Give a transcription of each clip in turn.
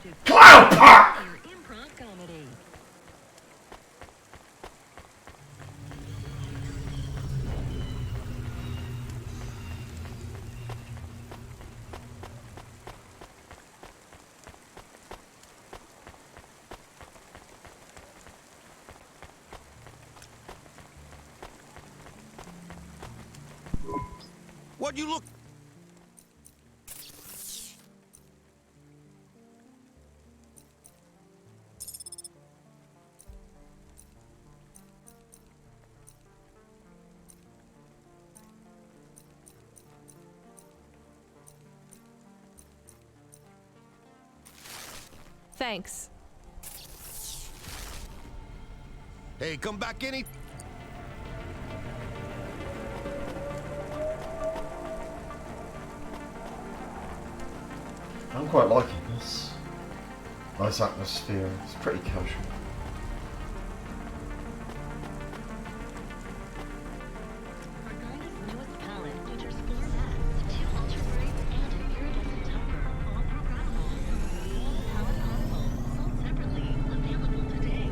Cloudpunk! Improv comedy. What you look? Thanks. Hey, come back any. I'm quite liking this. Nice atmosphere, it's pretty casual. Argoni's newest palette features 4 mattes, 2 ultra brights, and an iridescent topper, all programmable. All palette consoles sold separately, available today.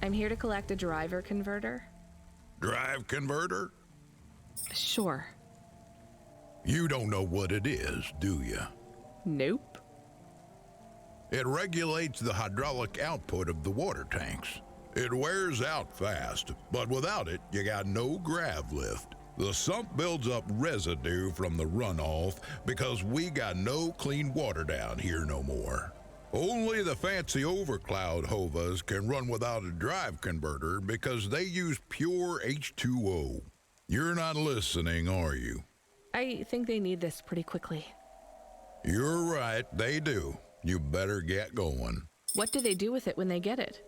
I'm here to collect a driver converter. Drive converter? Sure. You don't know what it is, do you? Nope. It regulates the hydraulic output of the water tanks. It wears out fast, but without it, you got no grav lift. The sump builds up residue from the runoff because we got no clean water down here no more. Only the fancy overcloud hovas can run without a drive converter because they use pure H2O. You're not listening, are you? I think they need this pretty quickly. You're right, they do. You better get going. What do they do with it when they get it?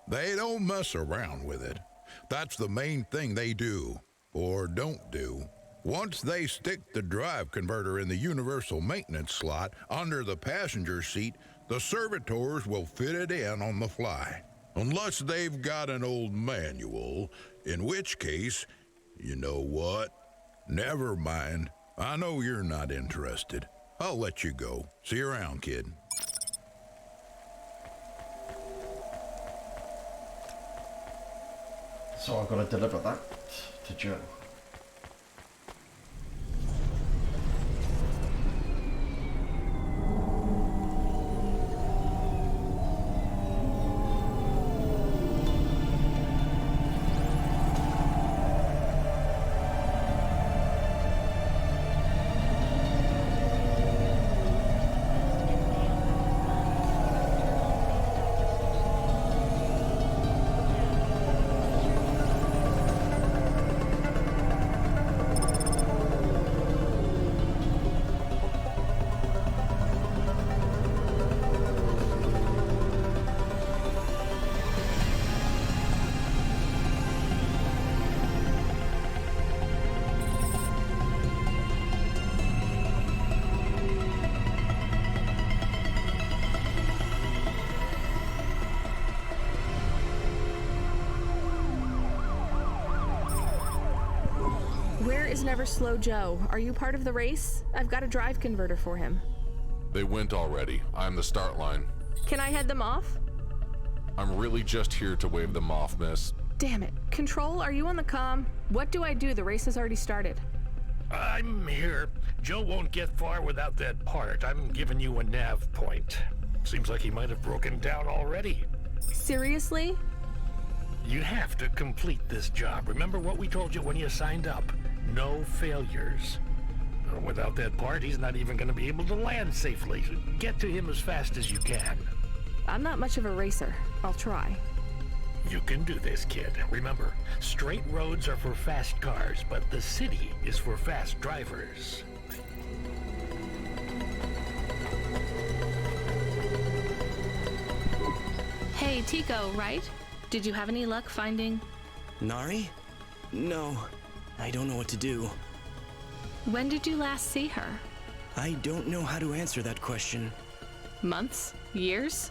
They don't mess around with it. That's the main thing they do, or don't do. Once they stick the drive converter in the universal maintenance slot under the passenger seat, the servitors will fit it in on the fly. Unless they've got an old manual, in which case, you know what? Never mind. I know you're not interested. I'll let you go. See you around, kid. So I've got to deliver that to Joe. is Never Slow Joe? Are you part of the race? I've got a drive converter for him. They went already. I'm the start line. Can I head them off? I'm really just here to wave them off, miss. Damn it. Control, are you on the comm? What do I do? The race has already started. I'm here. Joe won't get far without that part. I'm giving you a nav point. Seems like he might have broken down already. Seriously? You have to complete this job. Remember what we told you when you signed up? No failures. Without that part, he's not even going to be able to land safely. Get to him as fast as you can. I'm not much of a racer. I'll try. You can do this, kid. Remember, straight roads are for fast cars, but the city is for fast drivers. Hey, Tico, right? Did you have any luck finding... Nari? No, I don't know what to do. When did you last see her? I don't know how to answer that question. Months? Years?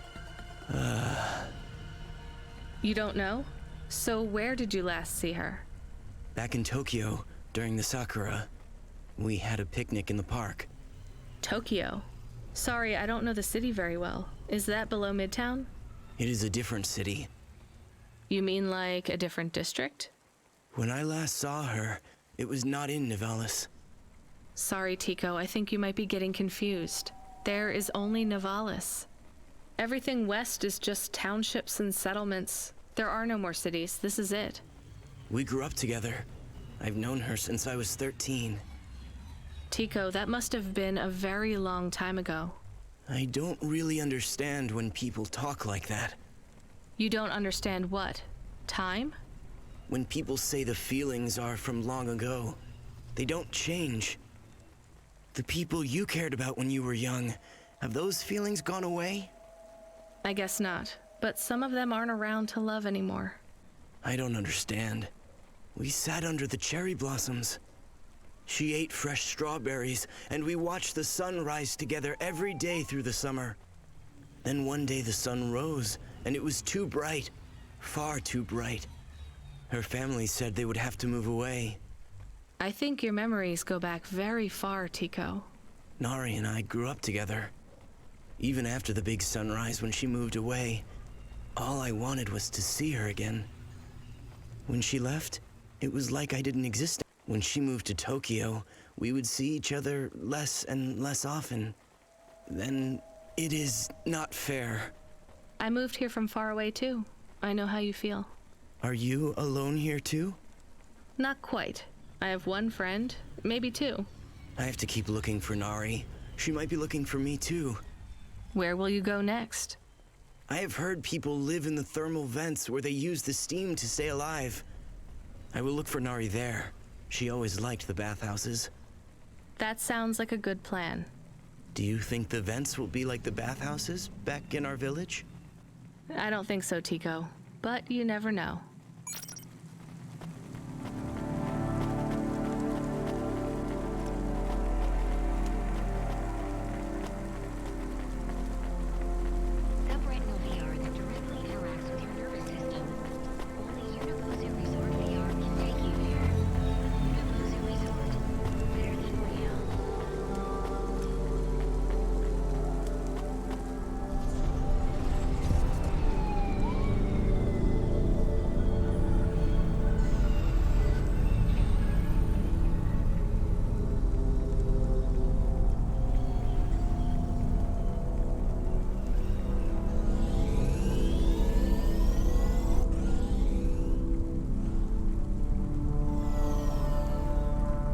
You don't know? So where did you last see her? Back in Tokyo, during the Sakura, we had a picnic in the park. Tokyo? Sorry, I don't know the city very well. Is that below Midtown? It is a different city. You mean like a different district? When I last saw her, it was not in Nivalis. Sorry, Tico, I think you might be getting confused. There is only Nivalis. Everything west is just townships and settlements. There are no more cities. This is it. We grew up together. I've known her since I was 13. Tico, that must have been a very long time ago. I don't really understand when people talk like that. You don't understand what? Time? When people say the feelings are from long ago, they don't change. The people you cared about when you were young, have those feelings gone away? I guess not, but some of them aren't around to love anymore. I don't understand. We sat under the cherry blossoms. She ate fresh strawberries, and we watched the sun rise together every day through the summer. Then one day the sun rose, and it was too bright, far too bright. Her family said they would have to move away. I think your memories go back very far, Tico. Nari and I grew up together. Even after the big sunrise when she moved away, all I wanted was to see her again. When she left, it was like I didn't exist. When she moved to Tokyo, we would see each other less and less often. Then it is not fair. I moved here from far away too. I know how you feel. Are you alone here too? Not quite. I have one friend, maybe two. I have to keep looking for Nari. She might be looking for me too. Where will you go next? I have heard people live in the thermal vents where they use the steam to stay alive. I will look for Nari there. She always liked the bathhouses. That sounds like a good plan. Do you think the vents will be like the bathhouses back in our village? I don't think so, Tico, but you never know. Separating a VR that directly interacts with your nervous system. Only Universal Resort VR can take you there. Universal Resort. Better than real.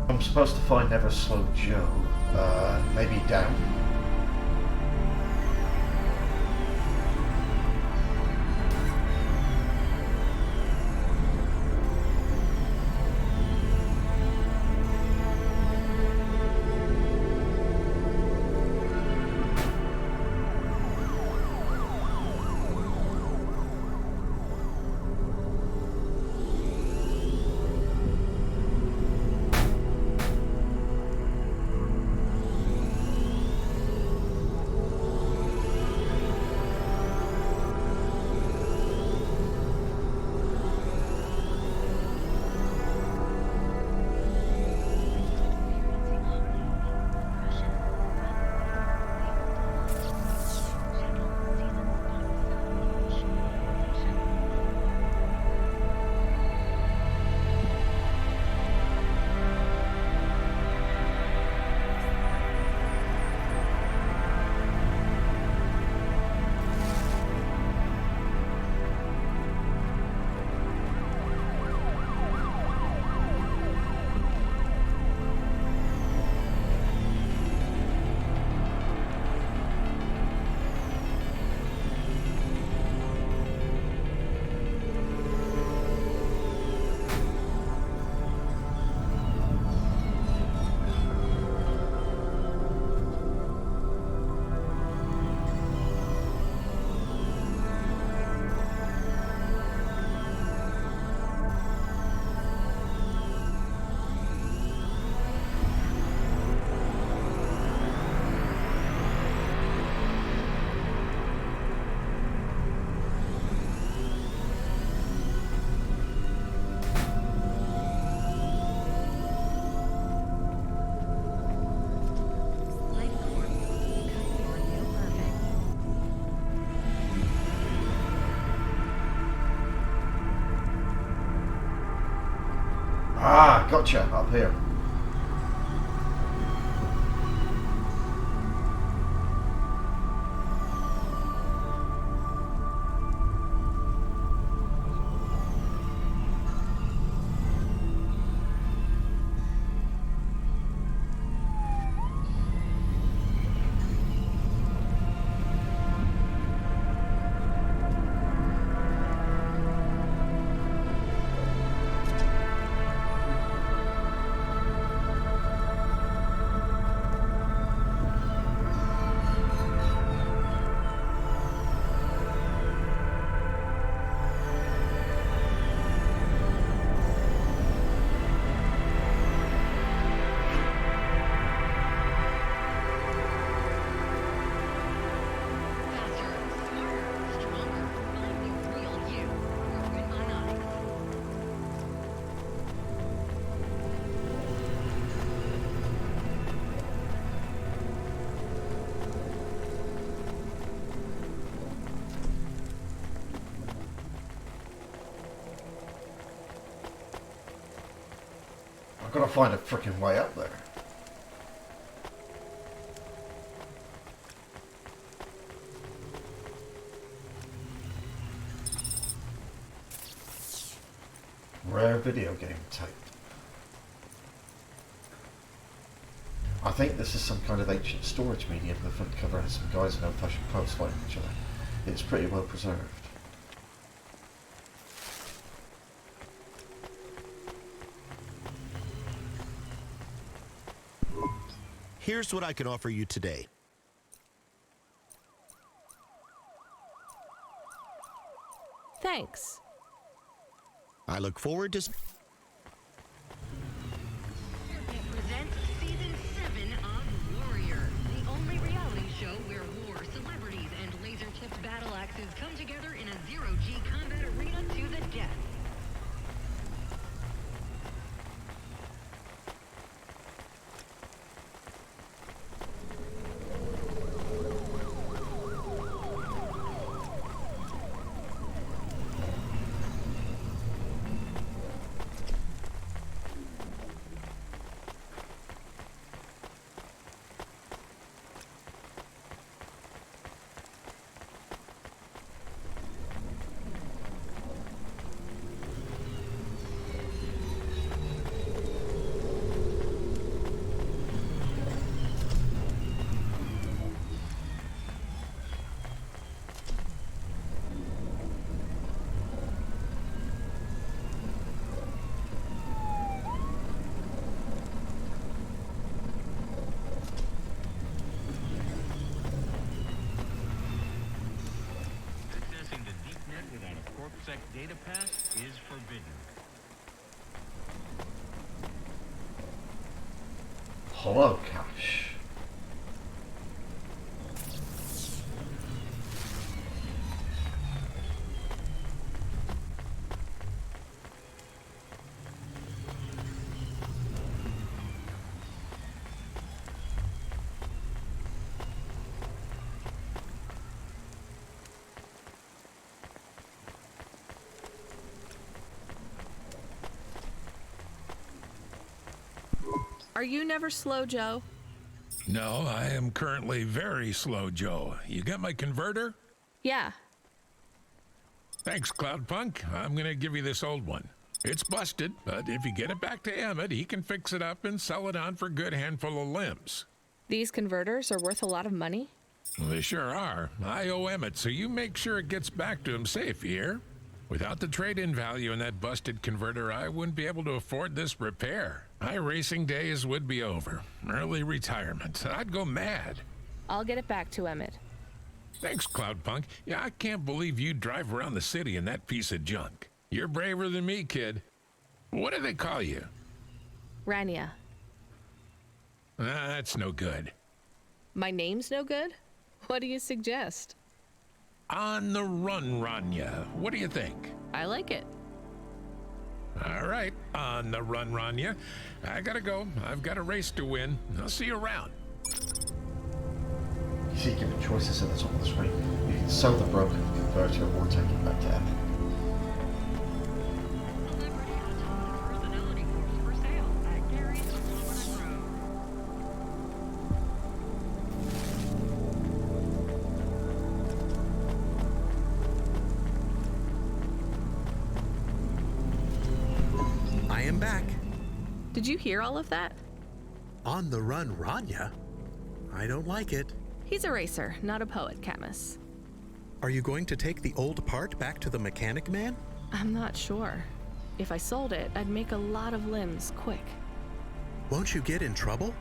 I'm supposed to find Never Slow Joe. Maybe down. Ah, gotcha, up here. Faster, smarter, stronger. I'm the real you. You're in my eyes. I've got to find a freaking way up there. Rare video game tape. I think this is some kind of ancient storage medium. The front cover has some guys in old-fashioned clothes fighting each other. It's pretty well preserved. Here's what I can offer you today. Thanks. I look forward to... Presents Season 7 of Warrior, the only reality show where war, celebrities, and laser-tipped battle axes come together in a zero-G combat arena to the death. Accessing the deep net without a corpsec data pass is forbidden. Hollow cache. Are you never slow, Joe? No, I am currently very slow, Joe. You got my converter? Yeah. Thanks, Cloudpunk. I'm gonna give you this old one. It's busted, but if you get it back to Emmett, he can fix it up and sell it on for a good handful of limbs. These converters are worth a lot of money? Well, they sure are. I owe Emmett, so you make sure it gets back to him safe, you hear? Without the trade-in value in that busted converter, I wouldn't be able to afford this repair. My racing days would be over. Early retirement. I'd go mad. I'll get it back to Emmett. Thanks, Cloudpunk. Yeah, I can't believe you drive around the city in that piece of junk. You're braver than me, kid. What do they call you? Rania. That's no good. My name's no good? What do you suggest? On the run, Rania. What do you think? I like it. All right, on the run, Rania. I gotta go. I've got a race to win. I'll see you around. You see given choices at the top of the screen. You can sell the broken converter or take it back to Emmett. Celebrity has a personality force him back. Did you hear all of that? On the run, Rania? I don't like it. He's a racer, not a poet, Camus. Are you going to take the old part back to the mechanic man? I'm not sure. If I sold it, I'd make a lot of limbs quick. Won't you get in trouble?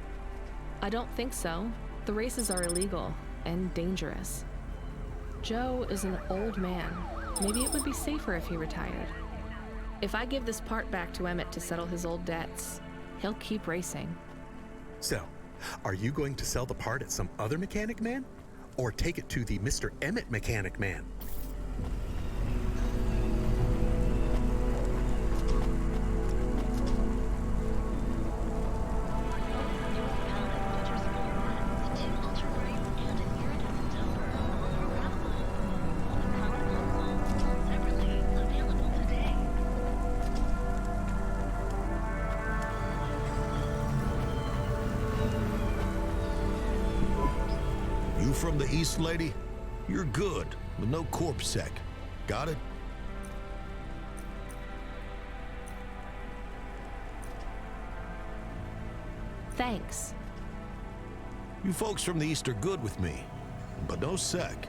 I don't think so. The races are illegal and dangerous. Joe is an old man. Maybe it would be safer if he retired. If I give this part back to Emmett to settle his old debts, he'll keep racing. So, are you going to sell the part at some other mechanic man? Or take it to the Mr. Emmett mechanic man? You from the East, lady? You're good, but no corp sec. Got it? Thanks. You folks from the East are good with me, but no sec.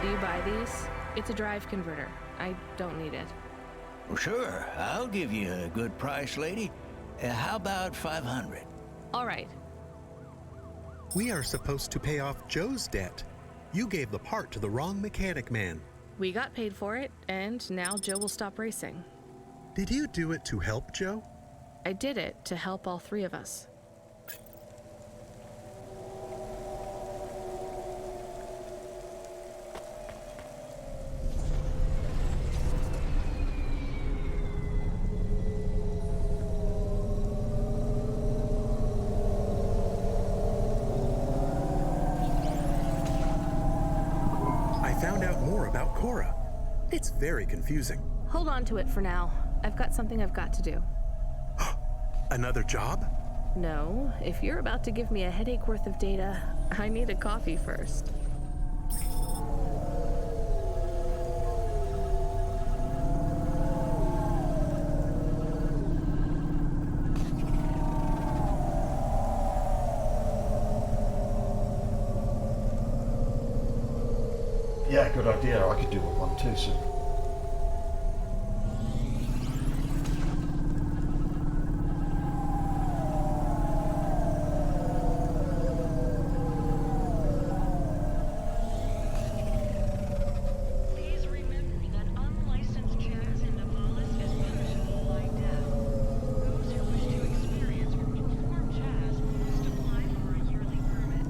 Do you buy these? It's a drive converter. I don't need it. Well, sure. I'll give you a good price, lady. How about 500? All right. We are supposed to pay off Joe's debt. You gave the part to the wrong mechanic man. We got paid for it, and now Joe will stop racing. Did you do it to help Joe? I did it to help all three of us. It's very confusing. Hold on to it for now. I've got something I've got to do. Another job? No, if you're about to give me a headache worth of data, I need a coffee first. Yeah, good idea. I could do one too, so. Please remember that unlicensed jazz in Navalis is punishable by death. Those who wish to experience or perform jazz must apply for a yearly permit.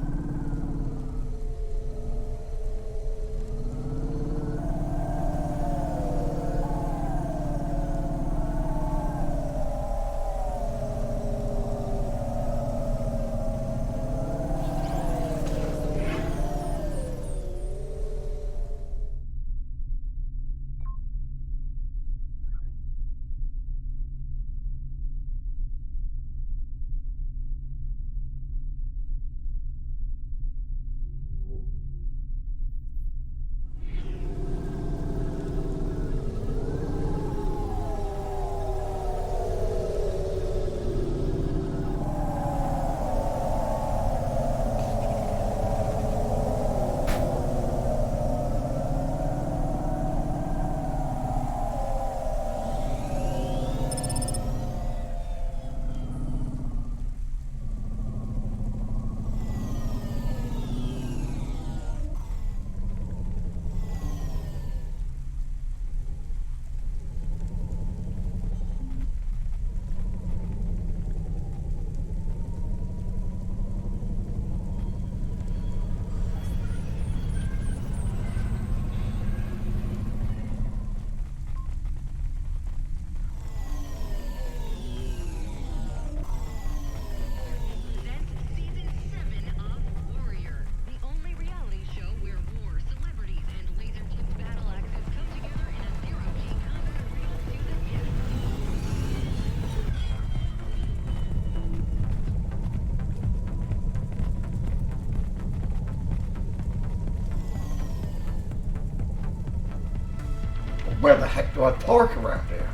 Where the heck do I park around here?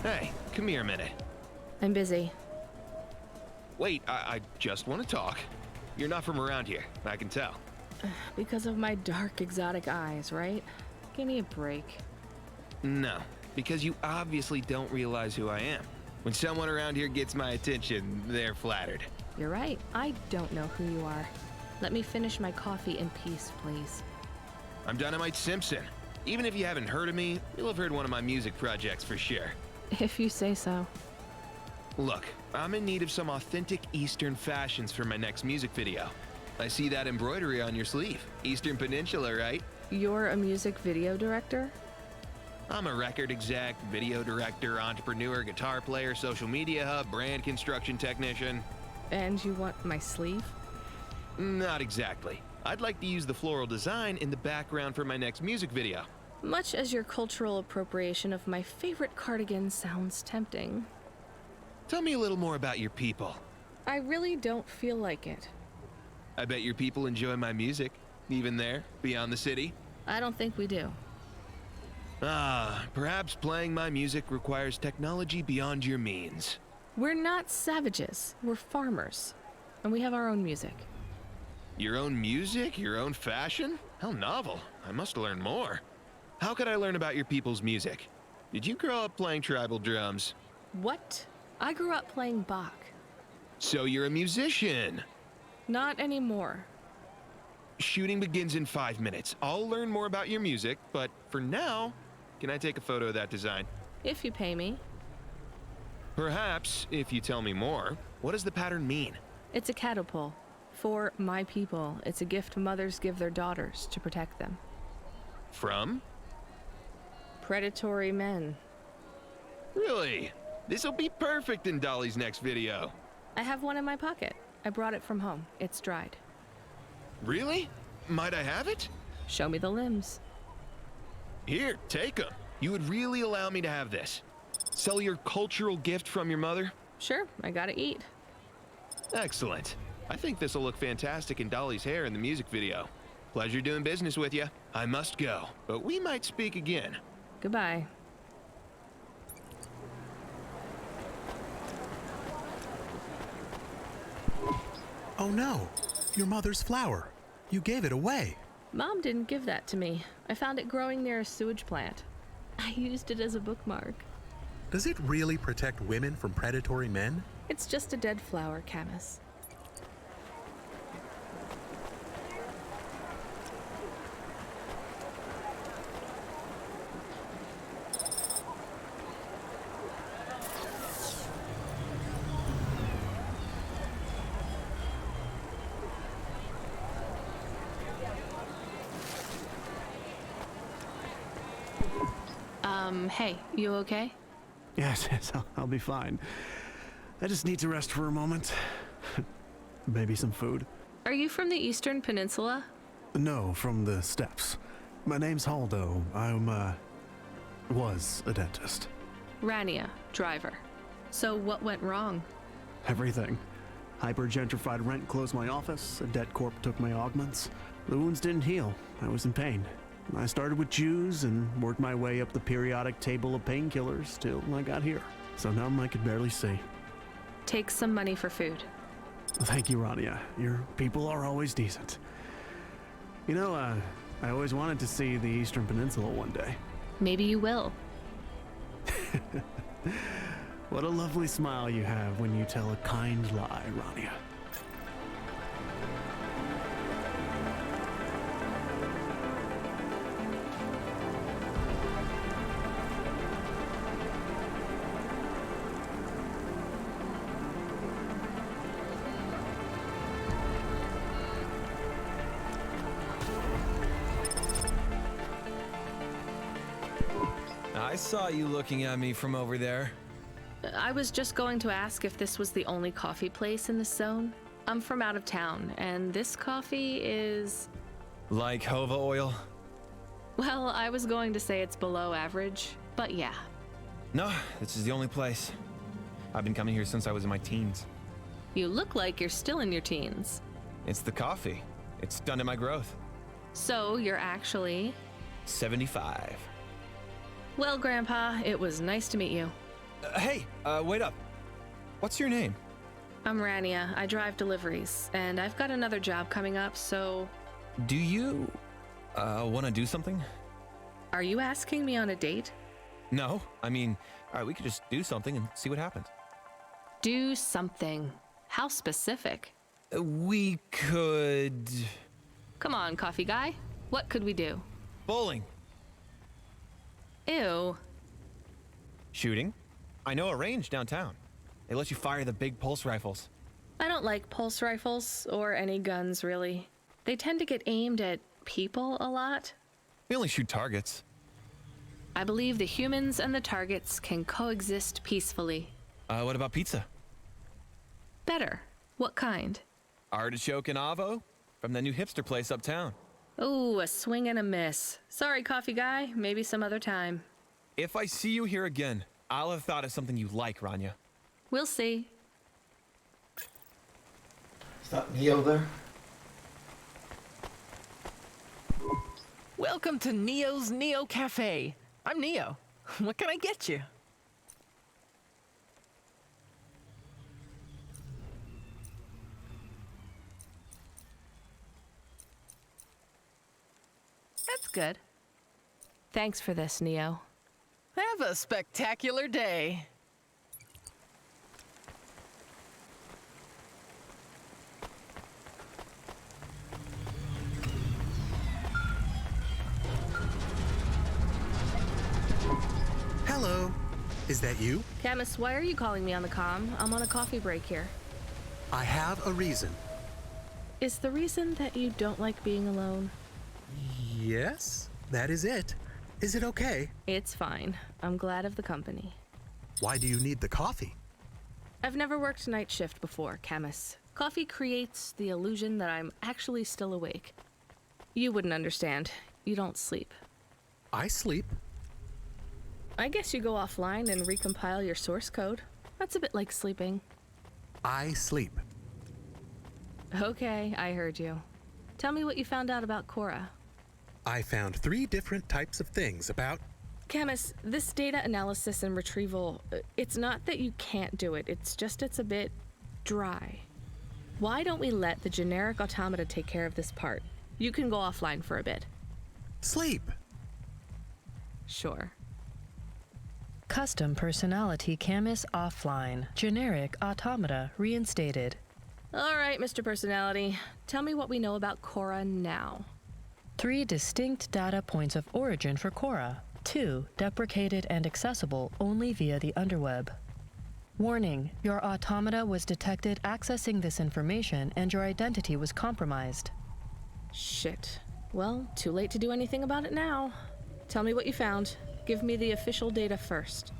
Hey, come here a minute. I'm busy. Wait, I just want to talk. You're not from around here, I can tell. Because of my dark, exotic eyes, right? Give me a break. No, because you obviously don't realize who I am. When someone around here gets my attention, they're flattered. You're right. I don't know who you are. Let me finish my coffee in peace, please. I'm Dynamite Simpson. Even if you haven't heard of me, you'll have heard one of my music projects for sure. If you say so. Look, I'm in need of some authentic Eastern fashions for my next music video. I see that embroidery on your sleeve. Eastern Peninsula, right? You're a music video director? I'm a record exec, video director, entrepreneur, guitar player, social media hub, brand construction technician. And you want my sleeve? Not exactly. I'd like to use the floral design in the background for my next music video. Much as your cultural appropriation of my favorite cardigan sounds tempting. Tell me a little more about your people. I really don't feel like it. I bet your people enjoy my music, even there, beyond the city. I don't think we do. Perhaps playing my music requires technology beyond your means. We're not savages. We're farmers. And we have our own music. Your own music? Your own fashion? How novel. I must learn more. How could I learn about your people's music? Did you grow up playing tribal drums? What? I grew up playing Bach. So you're a musician? Not anymore. Shooting begins in 5 minutes. I'll learn more about your music, but for now, can I take a photo of that design? If you pay me. Perhaps, if you tell me more. What does the pattern mean? It's a catapult. For my people, it's a gift mothers give their daughters to protect them. From? Predatory men. Really? This'll be perfect in Dolly's next video. I have one in my pocket. I brought it from home. It's dried. Really? Might I have it? Show me the limbs. Here, take them. You would really allow me to have this? Sell your cultural gift from your mother? Sure, I gotta eat. Excellent. I think this will look fantastic in Dolly's hair in the music video. Pleasure doing business with you. I must go, but we might speak again. Goodbye. Oh no, your mother's flower. You gave it away. Mom didn't give that to me. I found it growing near a sewage plant. I used it as a bookmark. Does it really protect women from predatory men? It's just a dead flower, Camus. Hey, you okay? Yes, I'll be fine. I just need to rest for a moment. Maybe some food. Are you from the Eastern Peninsula? No, from the steppes. My name's Haldo. Was a dentist. Rania, driver. So what went wrong? Everything. Hyper-gentrified rent closed my office, a debt corp took my augments. The wounds didn't heal. I was in pain. I started with Jews and worked my way up the periodic table of painkillers till I got here. So numb I could barely see. Take some money for food. Thank you, Rania. Your people are always decent. You know, I always wanted to see the Eastern Peninsula one day. Maybe you will. What a lovely smile you have when you tell a kind lie, Rania. I saw you looking at me from over there. I was just going to ask if this was the only coffee place in this zone. I'm from out of town, and this coffee is... Like Hova oil? Well, I was going to say it's below average, but yeah. No, this is the only place. I've been coming here since I was in my teens. You look like you're still in your teens. It's the coffee. It's stunted my growth. So you're actually... 75. Well, Grandpa, it was nice to meet you. Hey, wait up. What's your name? I'm Rania. I drive deliveries, and I've got another job coming up, so... Do you, want to do something? Are you asking me on a date? No, I mean, all right, we could just do something and see what happens. Do something. How specific? We could... Come on, coffee guy. What could we do? Bowling. Ew. Shooting. I know a range downtown. They let you fire the big pulse rifles. I don't like pulse rifles, or any guns, really. They tend to get aimed at people a lot. We only shoot targets. I believe the humans and the targets can coexist peacefully. What about pizza? Better. What kind? Artichoke and avo from the new hipster place uptown. Ooh, a swing and a miss. Sorry, coffee guy. Maybe some other time. If I see you here again, I'll have thought of something you like, Rania. We'll see. Is that Neo there? Welcome to Neo's Neo Cafe. I'm Neo. What can I get you? That's good. Thanks for this, Neo. Have a spectacular day. Hello. Is that you? Camus, why are you calling me on the comm? I'm on a coffee break here. I have a reason. Is the reason that you don't like being alone? Yes, that is it. Is it okay? It's fine. I'm glad of the company. Why do you need the coffee? I've never worked night shift before, Camus. Coffee creates the illusion that I'm actually still awake. You wouldn't understand. You don't sleep. I sleep. I guess you go offline and recompile your source code. That's a bit like sleeping. I sleep. Okay, I heard you. Tell me what you found out about Cora. I found 3 different types of things about... Camus, this data analysis and retrieval, it's not that you can't do it, it's just it's a bit dry. Why don't we let the generic automata take care of this part? You can go offline for a bit. Sleep. Sure. Custom personality Camus offline. Generic automata reinstated. All right, Mr. Personality. Tell me what we know about Cora now. 3 distinct data points of origin for Cora. 2 deprecated and accessible only via the underweb. Warning, your automata was detected accessing this information and your identity was compromised. Shit. Well, too late to do anything about it now. Tell me what you found. Give me the official data first.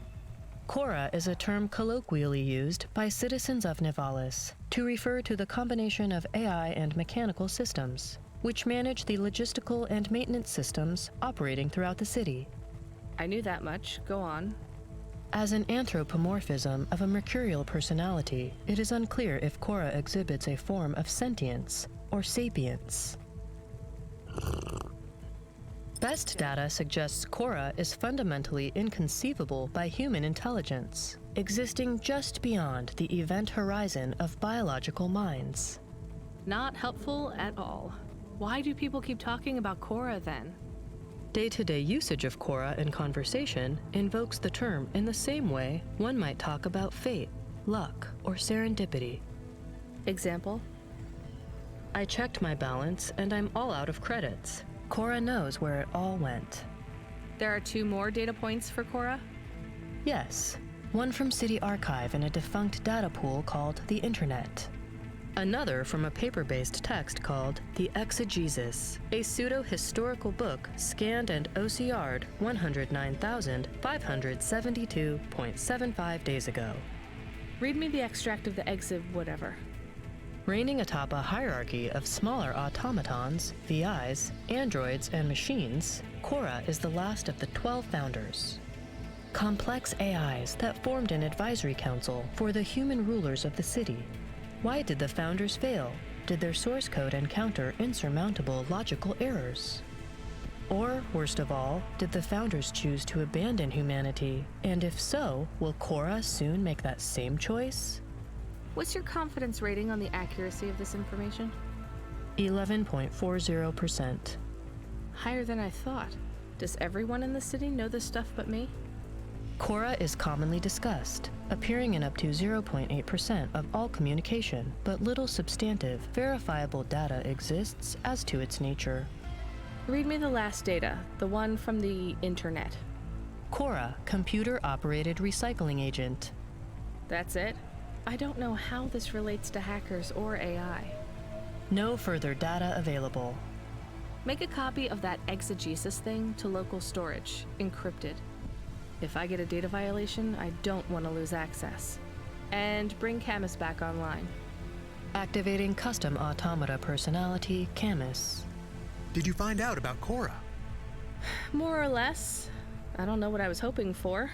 Cora is a term colloquially used by citizens of Nivalis to refer to the combination of AI and mechanical systems, which manage the logistical and maintenance systems operating throughout the city. I knew that much. Go on. As an anthropomorphism of a mercurial personality, it is unclear if Cora exhibits a form of sentience or sapience. Best data suggests Cora is fundamentally inconceivable by human intelligence, existing just beyond the event horizon of biological minds. Not helpful at all. Why do people keep talking about Cora then? Day-to-day usage of Cora in conversation invokes the term in the same way one might talk about fate, luck, or serendipity. Example? I checked my balance and I'm all out of credits. Cora knows where it all went. There are 2 more data points for Cora? Yes. One from City Archive in a defunct data pool called the Internet. Another from a paper-based text called The Exegesis, a pseudo-historical book scanned and OCR'd 109,572.75 days ago. Read me the extract of the exib whatever. Reigning atop a hierarchy of smaller automatons, VIs, androids, and machines, Cora is the last of the 12 founders. Complex AIs that formed an advisory council for the human rulers of the city. Why did the founders fail? Did their source code encounter insurmountable logical errors? Or, worst of all, did the founders choose to abandon humanity? And if so, will Cora soon make that same choice? What's your confidence rating on the accuracy of this information? 11.40%. Higher than I thought. Does everyone in the city know this stuff but me? Cora is commonly discussed, appearing in up to 0.8% of all communication, but little substantive, verifiable data exists as to its nature. Read me the last data, the one from the Internet. Cora, computer-operated recycling agent. That's it? I don't know how this relates to hackers or AI. No further data available. Make a copy of that exegesis thing to local storage, encrypted. If I get a data violation, I don't want to lose access. And bring Camus back online. Activating custom automata personality, Camus. Did you find out about Cora? More or less. I don't know what I was hoping for.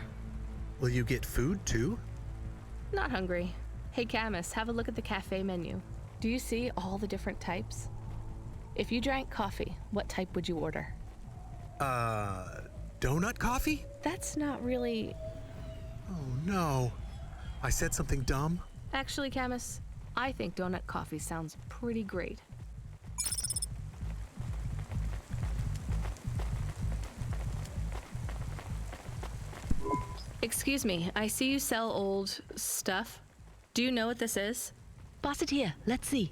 Will you get food too? Not hungry. Hey Camus, have a look at the cafe menu. Do you see all the different types? If you drank coffee, what type would you order? Donut coffee? That's not really... Oh no. I said something dumb? Actually, Camus, I think donut coffee sounds pretty great. Excuse me, I see you sell old stuff. Do you know what this is? Pass it here, let's see.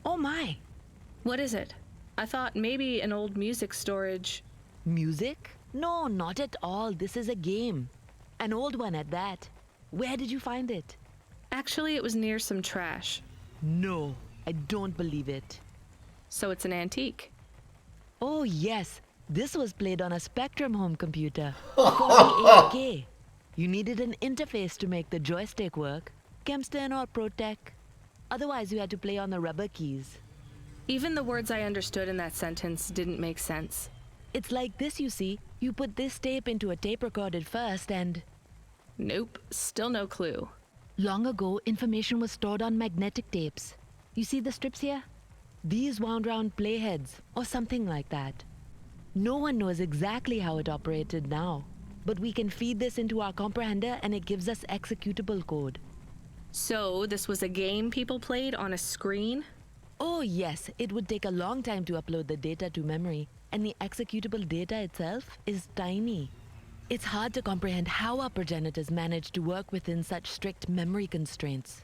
Oh my. What is it? I thought maybe an old music storage... Music? No, not at all. This is a game. An old one at that. Where did you find it? Actually, it was near some trash. No, I don't believe it. So it's an antique? Oh yes, this was played on a Spectrum home computer. 48K. You needed an interface to make the joystick work. Kempston or Protec. Otherwise you had to play on the rubber keys. Even the words I understood in that sentence didn't make sense. It's like this, you see. You put this tape into a tape recorder first and... Nope, still no clue. Long ago, information was stored on magnetic tapes. You see the strips here? These wound round playheads, or something like that. No one knows exactly how it operated now, but we can feed this into our comprehender and it gives us executable code. So, this was a game people played on a screen? Oh yes, it would take a long time to upload the data to memory, and the executable data itself is tiny. It's hard to comprehend how our progenitors managed to work within such strict memory constraints.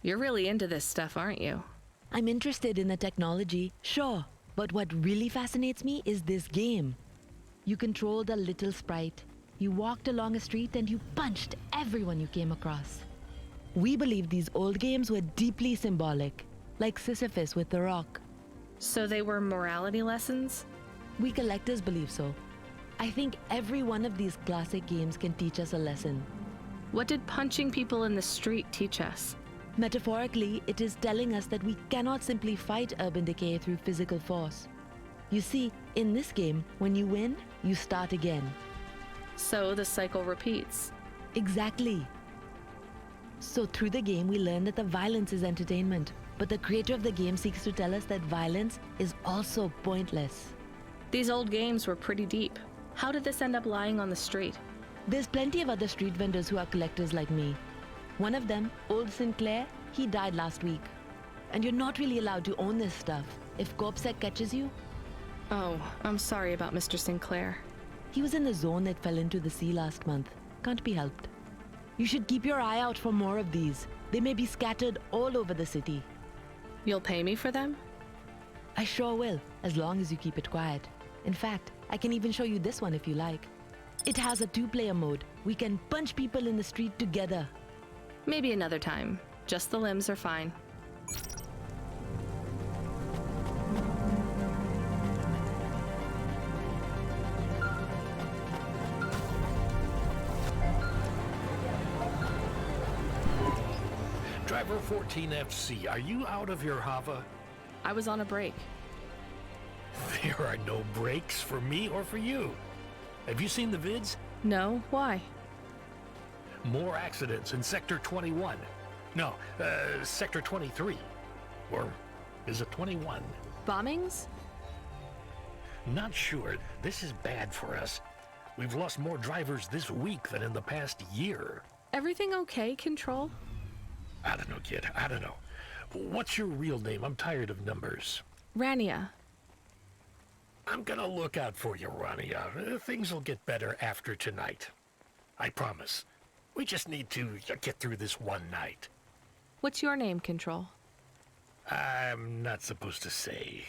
You're really into this stuff, aren't you? I'm interested in the technology, sure, but what really fascinates me is this game. You controlled a little sprite. You walked along a street and you punched everyone you came across. We believe these old games were deeply symbolic, like Sisyphus with the rock. So they were morality lessons? We collectors believe so. I think every one of these classic games can teach us a lesson. What did punching people in the street teach us? Metaphorically, it is telling us that we cannot simply fight urban decay through physical force. You see, in this game, when you win, you start again. So the cycle repeats. Exactly. So through the game, we learn that the violence is entertainment, but the creator of the game seeks to tell us that violence is also pointless. These old games were pretty deep. How did this end up lying on the street? There's plenty of other street vendors who are collectors like me. One of them, Old Sinclair, he died last week. And you're not really allowed to own this stuff. If CorpSec catches you... Oh, I'm sorry about Mr. Sinclair. He was in the zone that fell into the sea last month. Can't be helped. You should keep your eye out for more of these. They may be scattered all over the city. You'll pay me for them? I sure will, as long as you keep it quiet. In fact, I can even show you this one if you like. It has a 2-player mode. We can punch people in the street together. Maybe another time. Just the limbs are fine. Driver 14FC, are you out of your Hava? I was on a break. There are no breaks for me or for you. Have you seen the vids? No, why? More accidents in Sector 21. No, Sector 23. Or is it 21? Bombings? Not sure. This is bad for us. We've lost more drivers this week than in the past year. Everything okay, Control? I don't know, kid. I don't know. What's your real name? I'm tired of numbers. Rania. I'm gonna look out for you, Rania. Things will get better after tonight. I promise. We just need to get through this one night. What's your name, Control? I'm not supposed to say.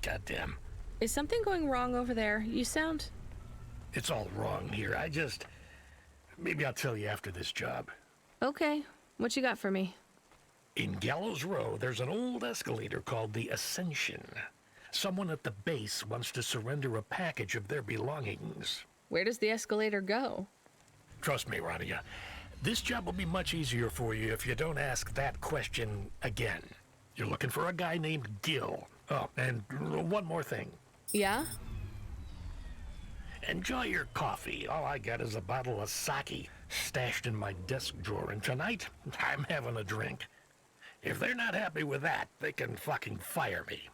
Goddamn. Is something going wrong over there? You sound... It's all wrong here. Maybe I'll tell you after this job. Okay. What you got for me? In Gallows Row, there's an old escalator called the Ascension. Someone at the base wants to surrender a package of their belongings. Where does the escalator go? Trust me, Rania. This job will be much easier for you if you don't ask that question again. You're looking for a guy named Gil. Oh, and one more thing. Yeah? Enjoy your coffee. All I got is a bottle of sake stashed in my desk drawer, and tonight, I'm having a drink. If they're not happy with that, they can fucking fire me.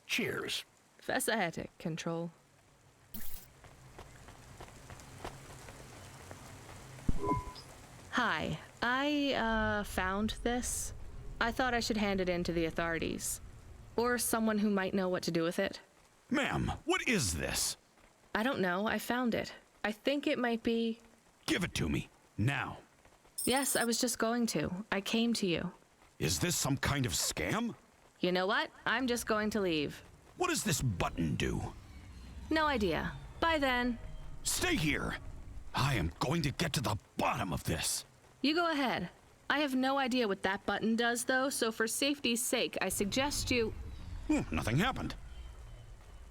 Cheers. Fessahetic, Control. Hi, I found this. I thought I should hand it in to the authorities. Or someone who might know what to do with it. Ma'am, what is this? I don't know, I found it. I think it might be... Give it to me, now. Yes, I was just going to. I came to you. Is this some kind of scam? You know what? I'm just going to leave. What does this button do? No idea. Bye then. Stay here. I am going to get to the bottom of this. You go ahead. I have no idea what that button does, though, so for safety's sake, I suggest you... Nothing happened.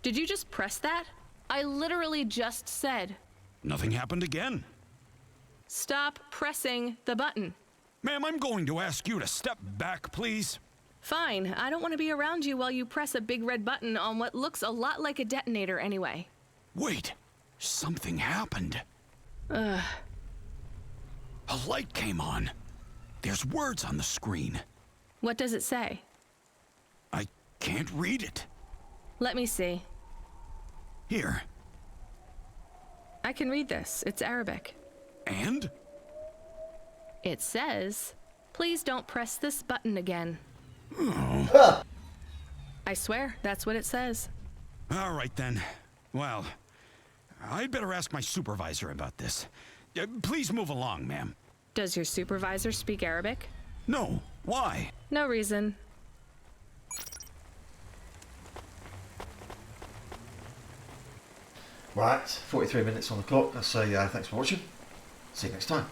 Did you just press that? I literally just said... Nothing happened again. Stop pressing the button. Ma'am, I'm going to ask you to step back, please. Fine. I don't want to be around you while you press a big red button on what looks a lot like a detonator anyway. Wait. Something happened. Ugh. A light came on. There's words on the screen. What does it say? I can't read it. Let me see. Here. I can read this. It's Arabic. And? It says, please don't press this button again. Oh. I swear, that's what it says. All right then. Well, I'd better ask my supervisor about this. Please move along, ma'am. Does your supervisor speak Arabic? No. Why? No reason. Right, 43 minutes on the clock. I'll say thanks for watching. See you next time.